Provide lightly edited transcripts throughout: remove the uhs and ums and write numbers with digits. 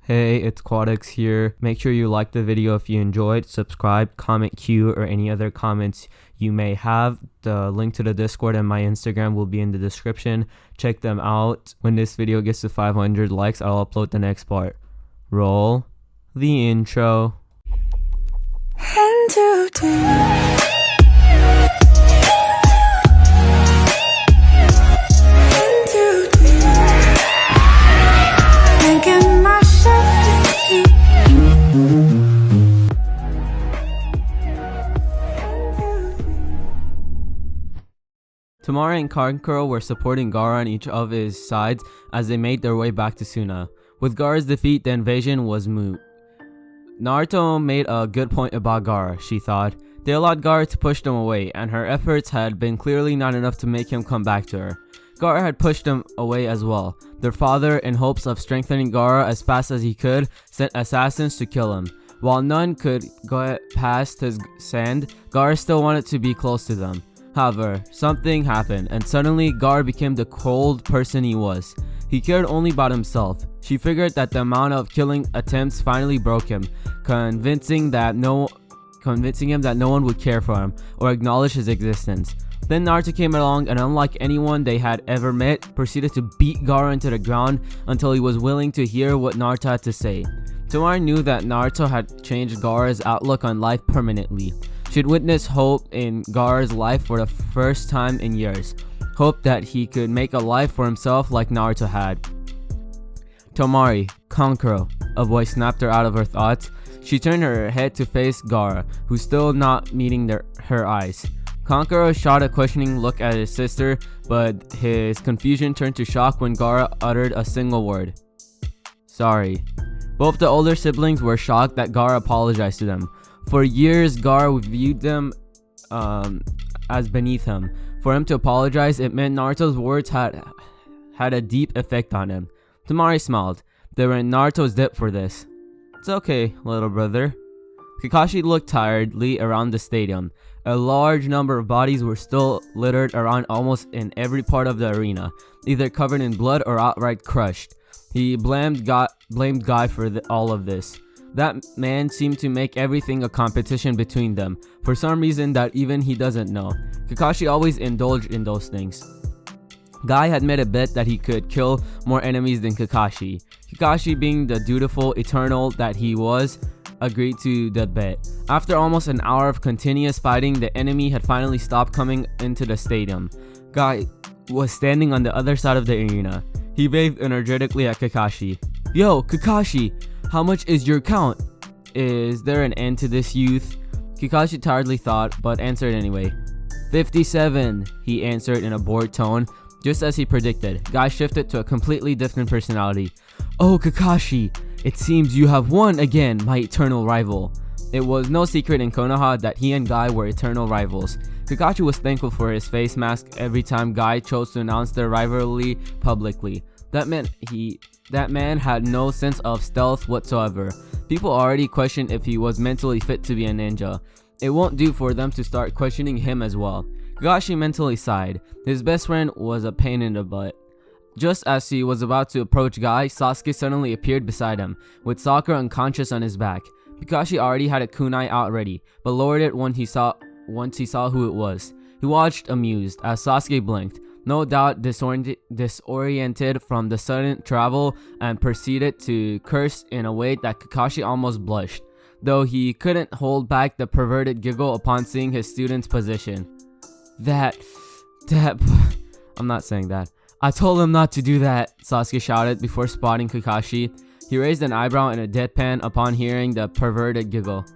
Hey, it's Quadix here. Make sure you like the video if you enjoyed, subscribe, comment Q or any other comments you may have. The link to the Discord and my Instagram will be in the description. Check them out. When this video gets to 500 likes, I'll upload the next part. Roll the intro. Tamari and Kankuro were supporting Gaara on each of his sides as they made their way back to Suna. With Gaara's defeat, the invasion was moot. Naruto made a good point about Gaara, she thought. They allowed Gaara to push them away, and her efforts had been clearly not enough to make him come back to her. Gaara had pushed them away as well. Their father, in hopes of strengthening Gaara as fast as he could, sent assassins to kill him. While none could go past his sand, Gaara still wanted to be close to them. However, something happened, and suddenly Gaara became the cold person he was. He cared only about himself. She figured that the amount of killing attempts finally broke him, convincing him that no one would care for him or acknowledge his existence. Then Naruto came along and, unlike anyone they had ever met, proceeded to beat Gaara into the ground until he was willing to hear what Naruto had to say. Tamari knew that Naruto had changed Gaara's outlook on life permanently. She'd witnessed hope in Gaara's life for the first time in years. Hope that he could make a life for himself like Naruto had. Tamari, Kankuro, a voice snapped her out of her thoughts. She turned her head to face Gaara, who still not meeting her eyes. Kankuro shot a questioning look at his sister, but his confusion turned to shock when Gaara uttered a single word. Sorry. Both the older siblings were shocked that Gaara apologized to them. For years, Gaara viewed them as beneath him. For him to apologize, it meant Naruto's words had a deep effect on him. Tamari smiled. They were in Naruto's debt for this. It's okay, little brother. Kakashi looked tiredly around the stadium. A large number of bodies were still littered around almost in every part of the arena, either covered in blood or outright crushed. He blamed Guy for all of this. That man seemed to make everything a competition between them, for some reason that even he doesn't know. Kakashi always indulged in those things. Guy had made a bet that he could kill more enemies than Kakashi. Kakashi, being the dutiful eternal that he was, agreed to the bet. After almost an hour of continuous fighting, the enemy had finally stopped coming into the stadium. Guy was standing on the other side of the arena. He waved energetically at Kakashi. Yo, Kakashi! How much is your count? Is there an end to this youth? Kakashi tiredly thought, but answered anyway. 57, he answered in a bored tone. Just as he predicted, Guy shifted to a completely different personality. Oh, Kakashi, it seems you have won again, my eternal rival. It was no secret in Konoha that he and Guy were eternal rivals. Kakashi was thankful for his face mask every time Guy chose to announce their rivalry publicly. That man had no sense of stealth whatsoever. People already questioned if he was mentally fit to be a ninja. It won't do for them to start questioning him as well. Kakashi mentally sighed. His best friend was a pain in the butt. Just as he was about to approach Guy, Sasuke suddenly appeared beside him, with Sakura unconscious on his back. Kakashi already had a kunai out ready, but lowered it once he saw who it was. He watched amused as Sasuke blinked, no doubt disoriented from the sudden travel, and proceeded to curse in a way that Kakashi almost blushed, though he couldn't hold back the perverted giggle upon seeing his student's position. I'm not saying that. I told him not to do that, Sasuke shouted before spotting Kakashi. He raised an eyebrow in a deadpan upon hearing the perverted giggle.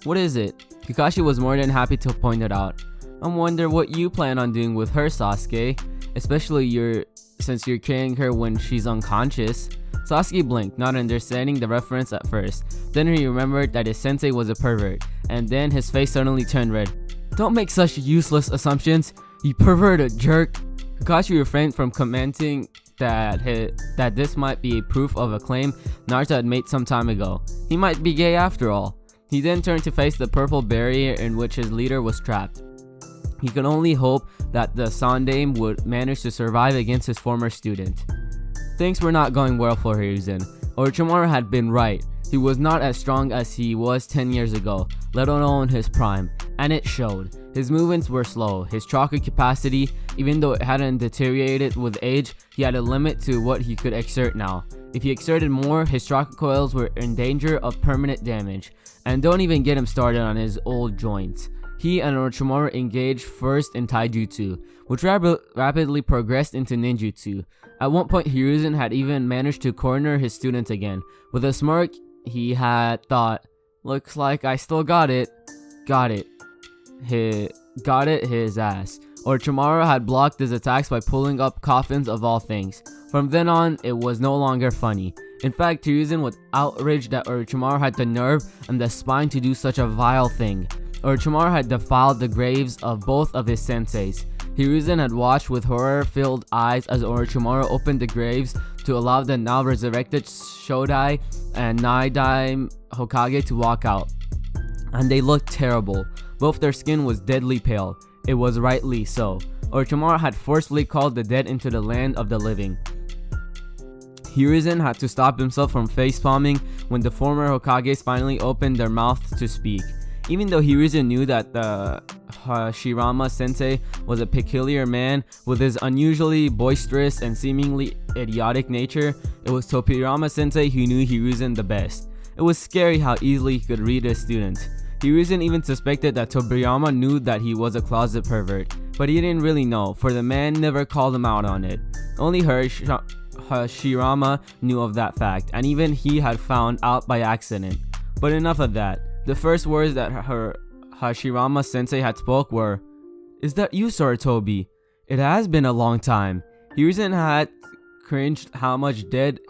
What is it? Kakashi was more than happy to point it out. I wonder what you plan on doing with her, Sasuke. Especially since you're carrying her when she's unconscious. Sasuke blinked, not understanding the reference at first. Then he remembered that his sensei was a pervert, and then his face suddenly turned red. Don't make such useless assumptions, you perverted jerk. Kakashi refrained from commenting that this might be a proof of a claim Naruto had made some time ago. He might be gay after all. He then turned to face the purple barrier in which his leader was trapped. He could only hope that the Sandaime would manage to survive against his former student. Things were not going well for Hiruzen. Orochimaru had been right. He was not as strong as he was 10 years ago, let alone his prime, and it showed. His movements were slow. His chakra capacity, even though it hadn't deteriorated with age, he had a limit to what he could exert now. If he exerted more, his chakra coils were in danger of permanent damage. And don't even get him started on his old joints. He and Orochimaru engaged first in taijutsu, which rapidly progressed into ninjutsu. At one point, Hiruzen had even managed to corner his students again. With a smirk, he had thought, "Looks like I still got it." Got it. His ass. Orochimaru had blocked his attacks by pulling up coffins of all things. From then on, it was no longer funny. In fact, Hiruzen was outraged that Orochimaru had the nerve and the spine to do such a vile thing. Orochimaru had defiled the graves of both of his senseis. Hiruzen had watched with horror-filled eyes as Orochimaru opened the graves to allow the now resurrected Shodai and Naidai Hokage to walk out. And they looked terrible. Both their skin was deadly pale. It was rightly so. Orochimaru had forcefully called the dead into the land of the living. Hiruzen had to stop himself from facepalming when the former Hokages finally opened their mouths to speak. Even though Hiruzen knew that the Hashirama sensei was a peculiar man with his unusually boisterous and seemingly idiotic nature, it was Tobirama sensei who knew Hiruzen the best. It was scary how easily he could read his students. Hiruzen even suspected that Tobirama knew that he was a closet pervert, but he didn't really know, for the man never called him out on it. Only Hashirama knew of that fact, and even he had found out by accident. But enough of that. The first words that her Hashirama sensei had spoke were, "Is that you, Sarutobi? It has been a long time." Hiruzen had cringed how much dead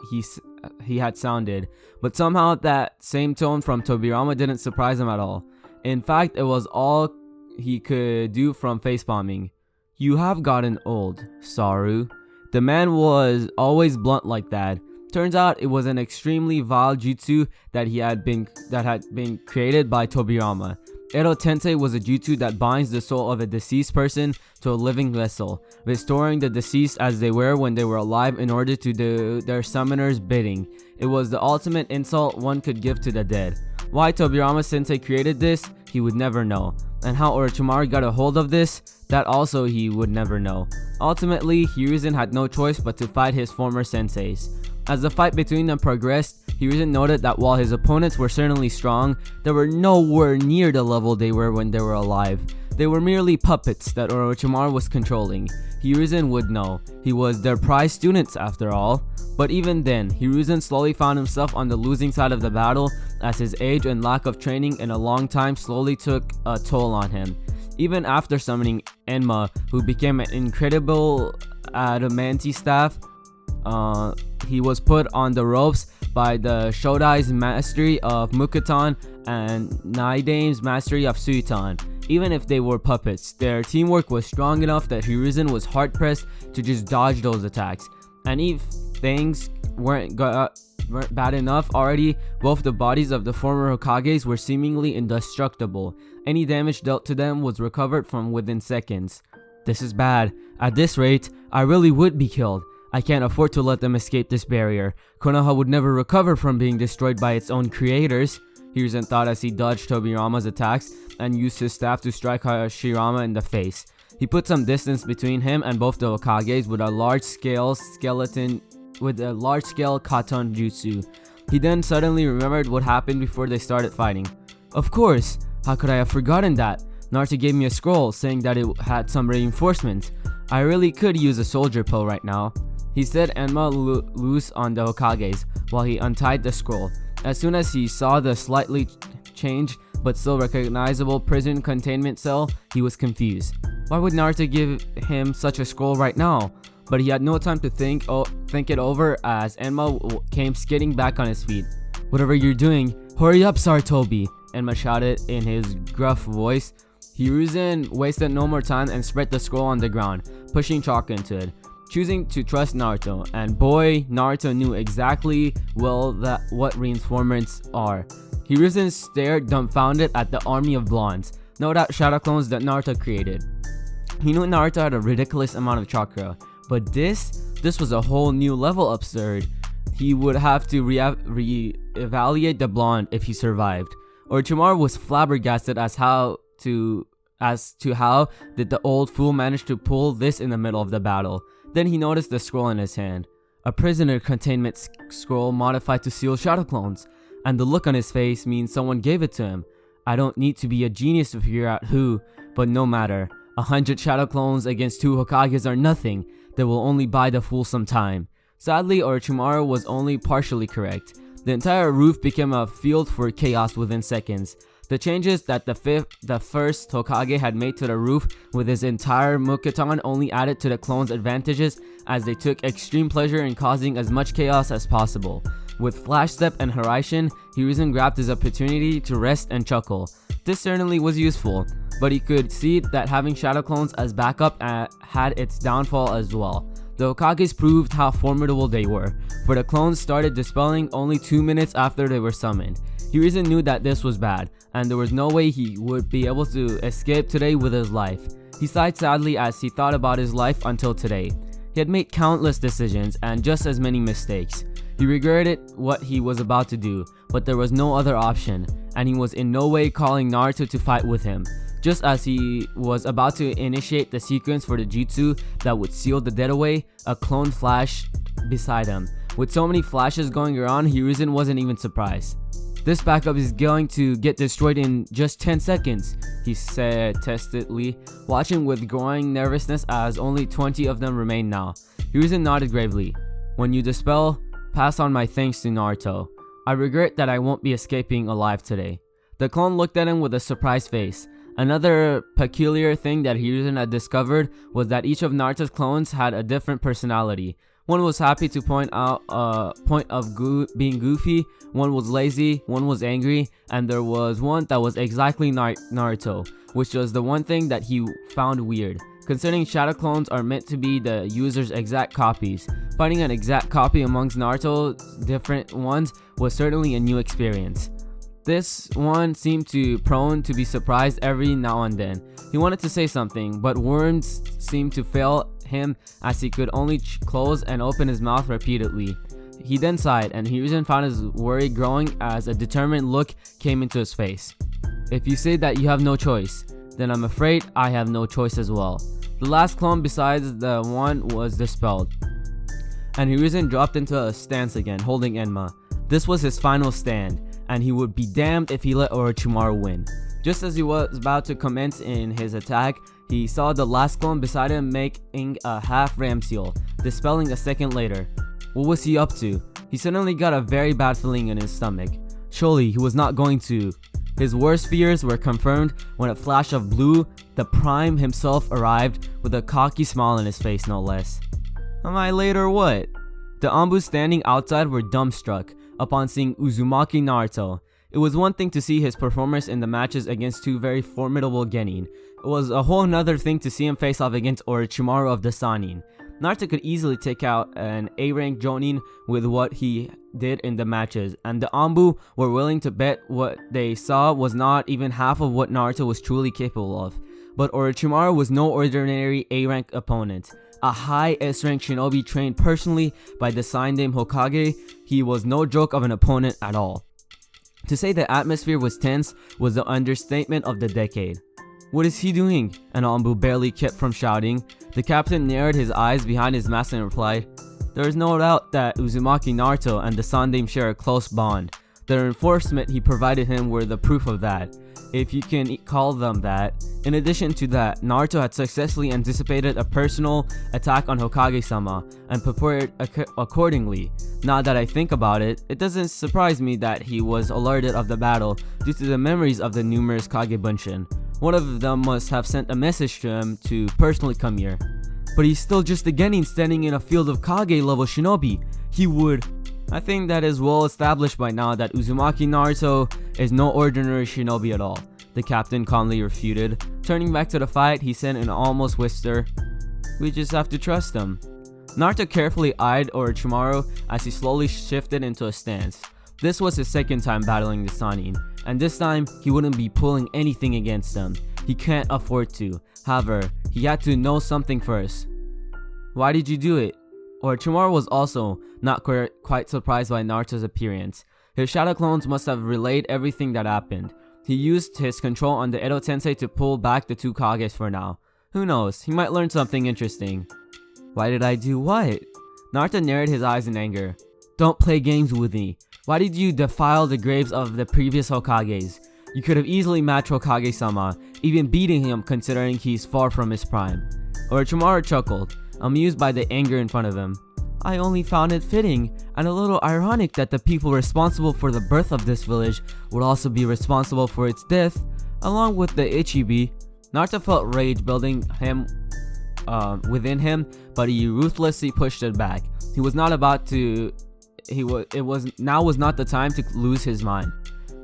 he had sounded, but somehow that same tone from Tobirama didn't surprise him at all. In fact, it was all he could do from facepalming. "You have gotten old, Saru." The man was always blunt like that. Turns out it was an extremely vile jutsu that had been created by Tobirama. Edo Tensei was a jutsu that binds the soul of a deceased person to a living vessel, restoring the deceased as they were when they were alive in order to do their summoner's bidding. It was the ultimate insult one could give to the dead. Why Tobirama sensei created this, he would never know. And how Orochimaru got a hold of this, that also he would never know. Ultimately, Hiruzen had no choice but to fight his former senseis. As the fight between them progressed, Hiruzen noted that while his opponents were certainly strong, they were nowhere near the level they were when they were alive. They were merely puppets that Orochimaru was controlling. Hiruzen would know. He was their prized students after all. But even then, Hiruzen slowly found himself on the losing side of the battle as his age and lack of training in a long time slowly took a toll on him. Even after summoning Enma, who became an incredible adamantine staff, he was put on the ropes by the Shodai's mastery of Mukutan and Naidame's mastery of Suitan. Even if they were puppets, their teamwork was strong enough that Hiruzen was hard-pressed to just dodge those attacks. And if things weren't bad enough already, both the bodies of the former Hokages were seemingly indestructible. Any damage dealt to them was recovered from within seconds. This is bad. At this rate, I really would be killed. I can't afford to let them escape this barrier. Konoha would never recover from being destroyed by its own creators, Hiruzen thought as he dodged Tobirama's attacks and used his staff to strike Hashirama in the face. He put some distance between him and both the Hokages with a large-scale Katon Jutsu. He then suddenly remembered what happened before they started fighting. Of course! How could I have forgotten that? Naruto gave me a scroll saying that it had some reinforcements. I really could use a soldier pill right now. He set Enma loose on the Hokages while he untied the scroll. As soon as he saw the slightly changed but still recognizable prison containment cell, he was confused. Why would Naruto give him such a scroll right now? But he had no time to think it over as Enma came skidding back on his feet. Whatever you're doing, hurry up, Sarutobi! Enma shouted in his gruff voice. Hiruzen wasted no more time and spread the scroll on the ground, pushing chakra into it, choosing to trust Naruto. And boy, Naruto knew exactly what reinforcements are. Hiruzen stared dumbfounded at the army of blondes, no doubt shadow clones that Naruto created. He knew Naruto had a ridiculous amount of chakra, but this was a whole new level absurd. he would have to re-evaluate the blonde if he survived. Orochimaru was flabbergasted as to how did the old fool manage to pull this in the middle of the battle. Then he noticed the scroll in his hand. A prisoner containment scroll modified to seal shadow clones, and the look on his face means someone gave it to him. I don't need to be a genius to figure out who, but no matter. 100 shadow clones against 2 Hokages are nothing. They will only buy the fool some time. Sadly, Orochimaru was only partially correct. The entire roof became a field for chaos within seconds. The changes that the first Hokage had made to the roof with his entire Mokuton only added to the clones' advantages, as they took extreme pleasure in causing as much chaos as possible. With Flash Step and Hiraishin, Hiruzen grabbed his opportunity to rest and chuckle. This certainly was useful, but he could see that having shadow clones as backup had its downfall as well. The Hokages proved how formidable they were, for the clones started dispelling only 2 minutes after they were summoned. Hiruzen knew that this was bad, and there was no way he would be able to escape today with his life. He sighed sadly as he thought about his life until today. He had made countless decisions and just as many mistakes. He regretted what he was about to do, but there was no other option, and he was in no way calling Naruto to fight with him. Just as he was about to initiate the sequence for the jutsu that would seal the dead away, a clone flashed beside him. With so many flashes going around, Hiruzen wasn't even surprised. This backup is going to get destroyed in just 10 seconds, he said testedly, watching with growing nervousness as only 20 of them remained now. Hiruzen nodded gravely. When you dispel, pass on my thanks to Naruto. I regret that I won't be escaping alive today. The clone looked at him with a surprised face. Another peculiar thing that Hiruzen had discovered was that each of Naruto's clones had a different personality. One was happy to point out being goofy, one was lazy, one was angry, and there was one that was exactly Naruto, which was the one thing that he found weird. Considering shadow clones are meant to be the user's exact copies, finding an exact copy amongst Naruto's different ones was certainly a new experience. This one seemed prone to be surprised every now and then. He wanted to say something, but words seemed to fail him as he could only close and open his mouth repeatedly. He then sighed, and Hiruzen found his worry growing as a determined look came into his face. If you say that you have no choice, then I'm afraid I have no choice as well. The last clone besides the one was dispelled, and Hiruzen dropped into a stance again, holding Enma. This was his final stand, and he would be damned if he let Orochimaru win. Just as he was about to commence in his attack, he saw the last clone beside him making a half ram seal, dispelling a second later. What was he up to? He suddenly got a very bad feeling in his stomach. Surely he was not going to. His worst fears were confirmed when a flash of blue, the Prime himself, arrived with a cocky smile on his face, no less. Am I late or what? The Anbu standing outside were dumbstruck upon seeing Uzumaki Naruto. It was one thing to see his performance in the matches against 2 very formidable genin. It was a whole nother thing to see him face off against Orochimaru of the Sannin. Naruto could easily take out an A-rank Jonin with what he did in the matches, and the Anbu were willing to bet what they saw was not even half of what Naruto was truly capable of. But Orochimaru was no ordinary A-rank opponent. A high S-rank shinobi trained personally by the Sannin Hokage, he was no joke of an opponent at all. To say the atmosphere was tense was the understatement of the decade. What is he doing? An Anbu barely kept from shouting. The captain narrowed his eyes behind his mask and replied, there is no doubt that Uzumaki Naruto and the Sannin share a close bond. The reinforcement he provided him were the proof of that, if you can call them that. In addition to that, Naruto had successfully anticipated a personal attack on Hokage-sama and prepared accordingly. Now that I think about it, it doesn't surprise me that he was alerted of the battle due to the memories of the numerous Kage Bunshin. One of them must have sent a message to him to personally come here. But he's still just a genin standing in a field of Kage level shinobi. He would... I think that is well established by now that Uzumaki Naruto is no ordinary shinobi at all, the captain calmly refuted. Turning back to the fight, he said in an almost whisper, we just have to trust him. Naruto carefully eyed Orochimaru as he slowly shifted into a stance. This was his second time battling the Sannin, and this time he wouldn't be pulling anything against them. He can't afford to. However, he had to know something first. Why did you do it? Orochimaru was also not quite surprised by Naruto's appearance. His shadow clones must have relayed everything that happened. He used his control on the Edo Tensei to pull back the two Kages for now. Who knows, he might learn something interesting. Why did I do what? Naruto narrowed his eyes in anger. Don't play games with me. Why did you defile the graves of the previous Hokages? You could have easily matched Hokage-sama, even beating him considering he's far from his prime. Orochimaru chuckled, amused by the anger in front of him. I only found it fitting and a little ironic that the people responsible for the birth of this village would also be responsible for its death, along with the Ichibi. Naruto felt rage building within him, but he ruthlessly pushed it back. Now was not the time to lose his mind.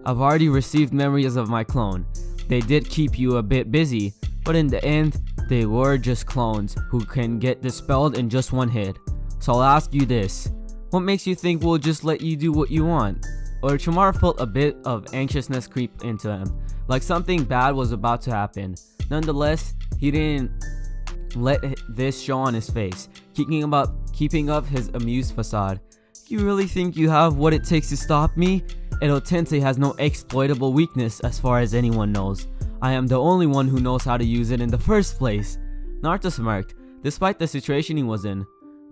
I've already received memories of my clone. They did keep you a bit busy, but in the end, they were just clones who can get dispelled in just one hit. So I'll ask you this. What makes you think we'll just let you do what you want? Orochimaru felt a bit of anxiousness creep into him, like something bad was about to happen. Nonetheless, he didn't let this show on his face, keeping up his amused facade. You really think you have what it takes to stop me? Edo Tensei has no exploitable weakness as far as anyone knows. I am the only one who knows how to use it in the first place. Naruto smirked, despite the situation he was in.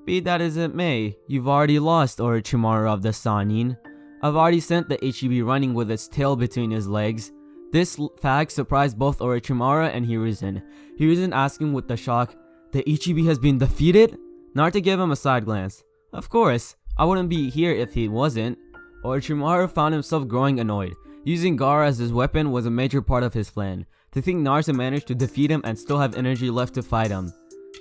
Be that as it may, you've already lost, Orochimaru of the Sannin. I've already sent the Ichibi running with its tail between his legs. This fact surprised both Orochimaru and Hiruzen. Hiruzen asking with the shock, the Ichibi has been defeated? Naruto gave him a side glance. Of course, I wouldn't be here if he wasn't. Orochimaru found himself growing annoyed. Using Gaara as his weapon was a major part of his plan. To think Naruto managed to defeat him and still have energy left to fight him.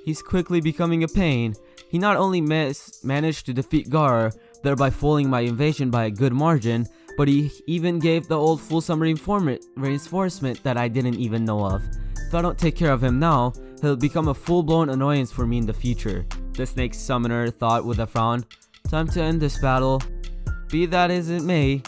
He's quickly becoming a pain. He not only managed to defeat Gaara, thereby fooling my invasion by a good margin, but he even gave the old fulsome reinforcement that I didn't even know of. If I don't take care of him now, he'll become a full-blown annoyance for me in the future, the snake summoner thought with a frown. Time to end this battle. Be that as it may,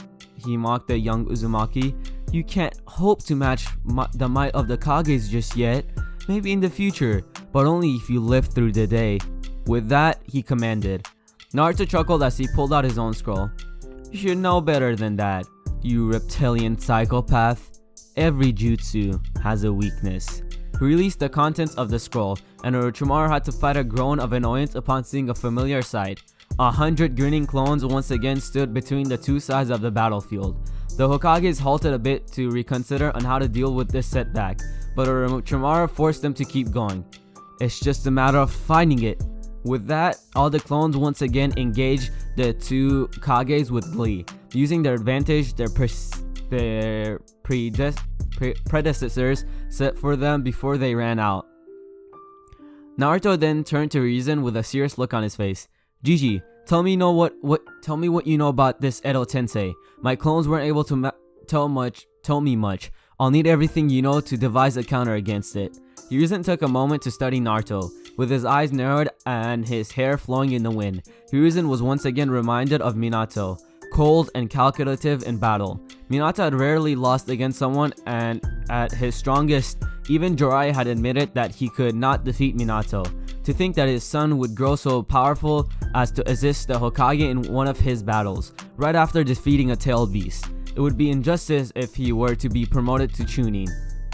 he mocked the young Uzumaki. You can't hope to match the might of the Kages just yet. Maybe in the future, but only if you live through the day. With that, he commanded. Naruto chuckled as he pulled out his own scroll. You should know better than that, you reptilian psychopath. Every jutsu has a weakness. He released the contents of the scroll, and Orochimaru had to fight a groan of annoyance upon seeing a familiar sight. 100 grinning clones once again stood between the two sides of the battlefield. The Hokages halted a bit to reconsider on how to deal with this setback, but Orochimaru forced them to keep going. It's just a matter of finding it. With that, all the clones once again engaged the two Kages with glee, using their advantage their predecessors set for them before they ran out. Naruto then turned to Hiruzen with a serious look on his face. Gigi, tell me what you know about this Edo Tensei. My clones weren't able to tell me much. I'll need everything you know to devise a counter against it. Hiruzen took a moment to study Naruto. With his eyes narrowed and his hair flowing in the wind, Hiruzen was once again reminded of Minato, cold and calculative in battle. Minato had rarely lost against someone, and at his strongest, even Jiraiya had admitted that he could not defeat Minato. To think that his son would grow so powerful as to assist the Hokage in one of his battles, right after defeating a tailed beast. It would be injustice if he were to be promoted to Chunin.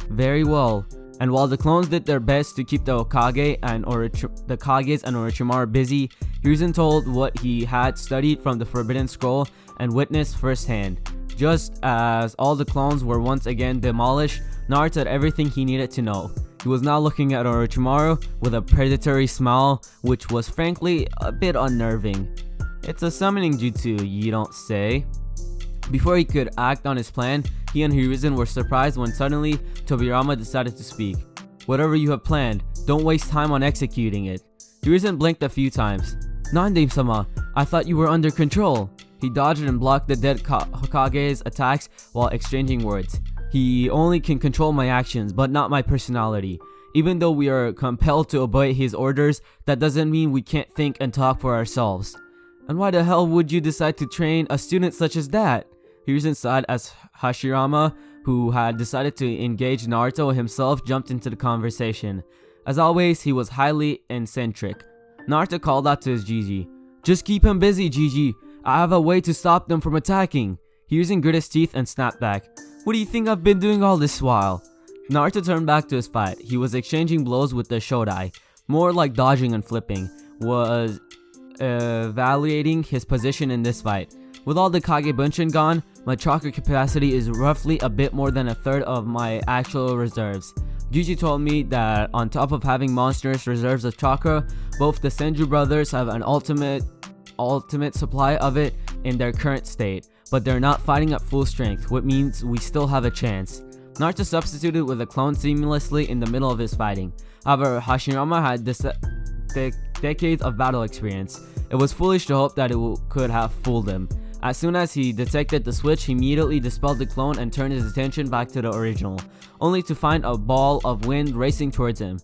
Very well. And while the clones did their best to keep the Kages and Orochimaru busy, Hiruzen told what he had studied from the Forbidden Scroll and witnessed firsthand. Just as all the clones were once again demolished, Naruto had everything he needed to know. He was now looking at Orochimaru with a predatory smile, which was frankly a bit unnerving. It's a summoning jutsu, you don't say? Before he could act on his plan, he and Hiruzen were surprised when suddenly Tobirama decided to speak. Whatever you have planned, don't waste time on executing it. Hiruzen blinked a few times. Nandame-sama, I thought you were under control. He dodged and blocked the dead Hokage's attacks while exchanging words. He only can control my actions, but not my personality. Even though we are compelled to obey his orders, that doesn't mean we can't think and talk for ourselves. And why the hell would you decide to train a student such as that? Hiruzen sighed as Hashirama, who had decided to engage Naruto himself, jumped into the conversation. As always, he was highly eccentric. Naruto called out to his Gigi. Just keep him busy, Gigi. I have a way to stop them from attacking. Hiruzen grit his teeth and snapped back. What do you think I've been doing all this while? Naruto turned back to his fight. He was exchanging blows with the Shodai. More like dodging and flipping. Was evaluating his position in this fight. With all the Kage Bunshin gone, my chakra capacity is roughly a bit more than a third of my actual reserves. Gigi told me that on top of having monstrous reserves of chakra, both the Senju brothers have an ultimate supply of it in their current state, but they're not fighting at full strength, which means we still have a chance. Naruto substituted with a clone seamlessly in the middle of his fighting. However, Hashirama had decades of battle experience. It was foolish to hope that it could have fooled him. As soon as he detected the switch, he immediately dispelled the clone and turned his attention back to the original, only to find a ball of wind racing towards him.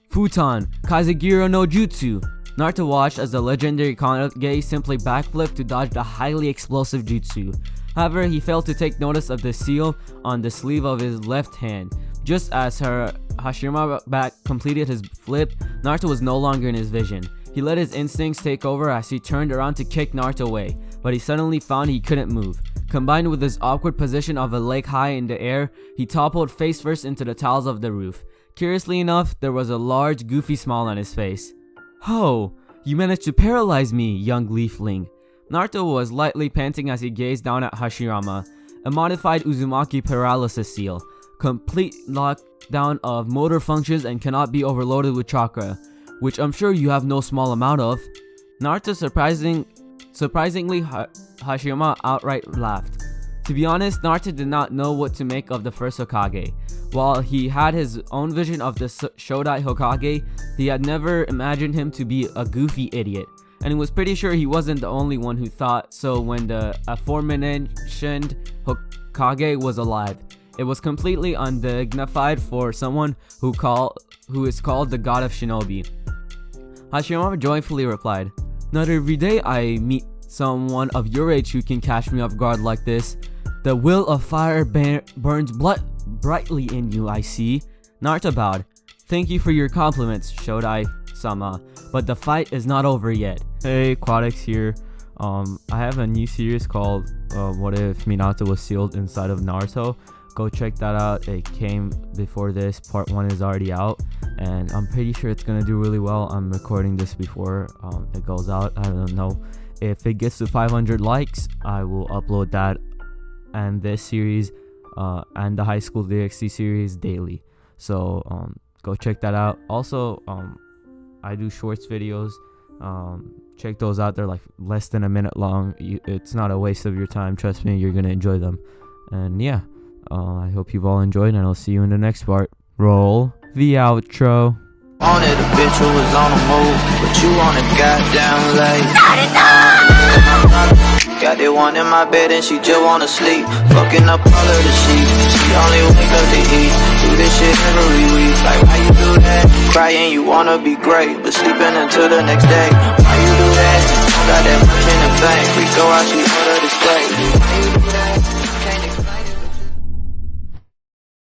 Futon, Kazegiro no Jutsu! Naruto watched as the legendary Kage simply backflipped to dodge the highly explosive jutsu. However, he failed to take notice of the seal on the sleeve of his left hand. Just as Hashirama back completed his flip, Naruto was no longer in his vision. He let his instincts take over as he turned around to kick Naruto away, but he suddenly found he couldn't move. Combined with his awkward position of a leg high in the air, he toppled face first into the tiles of the roof. Curiously enough, there was a large, goofy smile on his face. "Ho! You managed to paralyze me, young leafling." Naruto was lightly panting as he gazed down at Hashirama. A modified Uzumaki paralysis seal. Complete lockdown of motor functions and cannot be overloaded with chakra, which I'm sure you have no small amount of. Naruto surprisingly, Hashirama outright laughed. To be honest, Naruto did not know what to make of the first Hokage. While he had his own vision of the Shodai Hokage, he had never imagined him to be a goofy idiot, and he was pretty sure he wasn't the only one who thought so when the aforementioned Hokage was alive. It was completely undignified for someone who is called the god of shinobi. Hashirama joyfully replied, "Not every day I meet someone of your age who can catch me off guard like this. The will of fire burns brightly in you, I see." Naruto bowed. "Thank you for your compliments, Shodai-sama, but the fight is not over yet." Hey, Quadix here. I have a new series called What If Minato Was Sealed Inside of Naruto. Go check that out. It came before this. Part 1 is already out, and I'm pretty sure it's gonna do really well. I'm recording this before it goes out. I don't know. If it gets to 500 likes, I will upload that and this series and the High School DxD series daily. So go check that out. Also, I do shorts videos. Check those out. They're like less than a minute long. It's not a waste of your time. Trust me, you're gonna enjoy them. And yeah, I hope you've all enjoyed, and I'll see you in the next part. Roll the outro. Wanted a bitch who was on the move, but you on a goddamn late. Got that one in my bed and she just wanna sleep. Fucking up all of the sheets. She only wake up to eat. Do this shit every week. Like why you do that? Crying you wanna be great, but sleeping until the next day. Why you do that? Got that much in the bank. We go out, she